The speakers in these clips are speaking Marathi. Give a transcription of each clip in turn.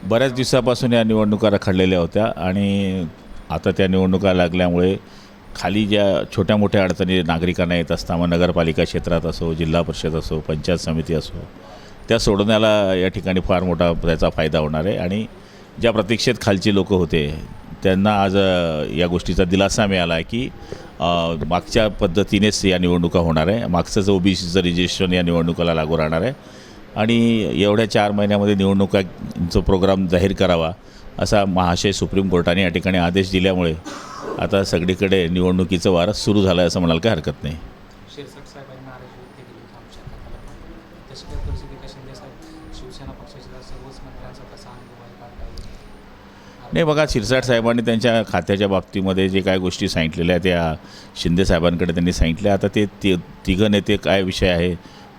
बऱ्याच दिवसापासून या निवडणुका रखडलेल्या होत्या आणि आता त्या निवडणुका लागल्यामुळे खाली ज्या छोट्या मोठ्या अडचणी नागरिकांना येत असतात, मग नगरपालिका क्षेत्रात असो, जिल्हा परिषद असो, पंचायत समिती असो, त्या सोडवण्याला या ठिकाणी फार मोठा त्याचा फायदा होणार आहे. आणि ज्या प्रतीक्षेत खालची लोक होते त्यांना आज या गोष्टीचा दिलासा मिळाला आहे की मागच्या पद्धतीनेच या निवडणुका होणार आहे. मागचंच OBCचं रजिस्ट्रेशन या निवडणुकाला लागू राहणार आहे आणि एवढ्या 4 महिन्यामध्ये निवडणुकांचा प्रोग्राम जाहीर करावा असा महाशय सुप्रीम कोर्टाने या ठिकाणी आदेश दिल्यामुळे आता सगळीकडे निवडणुकीचं वारं सुरू झालं आहे असं म्हणायला काही हरकत नाही. शिरसाट साहेबांनी नाराजी व्यक्त केली होती आमच्या नात्याला. तशी काय परिस्थिती का शिंदे साहेब शिवसेना पक्षाच्या सर्वच मंत्र्यांचा तसा अनुभव आहे का? नाही बघा, शिरसाट साहेबांनी त्यांच्या खात्याच्या बाबतीमध्ये जे काय गोष्टी सांगितलेल्या आहेत त्या शिंदे साहेबांकडे त्यांनी सांगितल्या. आता ते तिघं नेते काय विषय आहे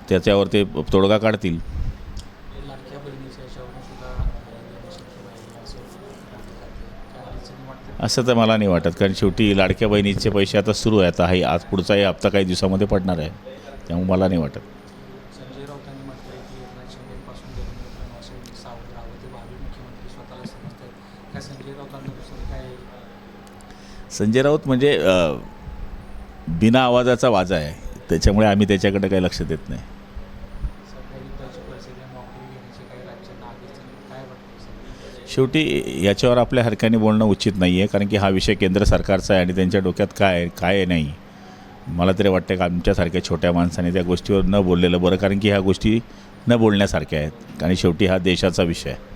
त्याच्यावर ते तोडगा काढतील. लाडक्या बहिणीच्या याच्यावरून सुद्धा शक्य पाहिजे असं काय अडचणी वाटतं? असं तर मला नाही वाटत, कारण शेवटी लाडक्या बहिणीचे पैसे आता सुरू आहेत. आज पुढचाही हप्ता काही दिवसामध्ये पडणार आहे, त्यामुळे मला नाही वाटत. संजय राऊतांनी म्हटलं की एकनाथ शिंदेपासून देवेंद्र फडणवीस सावध राहावं, ते भावी मुख्यमंत्री स्वतःला समजत आहेत. काय संजय राऊतांना दुसरं काय? संजय राऊत म्हणजे बिना आवाजाचा वाजा आहे, त्याच्यामुळे आम्ही त्याच्याकडे काही लक्ष देत नाही. सरकारी युद्धाची परिस्थिती नोकरी घेण्याची काही राज्यांना आदेश काय वाटतं? शेवटी याच्यावर आपल्या हरकणी बोलणं उचित नाही आहे, कारण की हा विषय केंद्र सरकारचा आहे आणि त्यांच्या डोक्यात काय नाही. मला तरी वाटतं की आमच्यासारख्या छोट्या माणसाने त्या गोष्टीवर न बोललेलं बरं, कारण की ह्या गोष्टी न बोलण्यासारख्या आहेत आणि शेवटी हा देशाचा विषय आहे.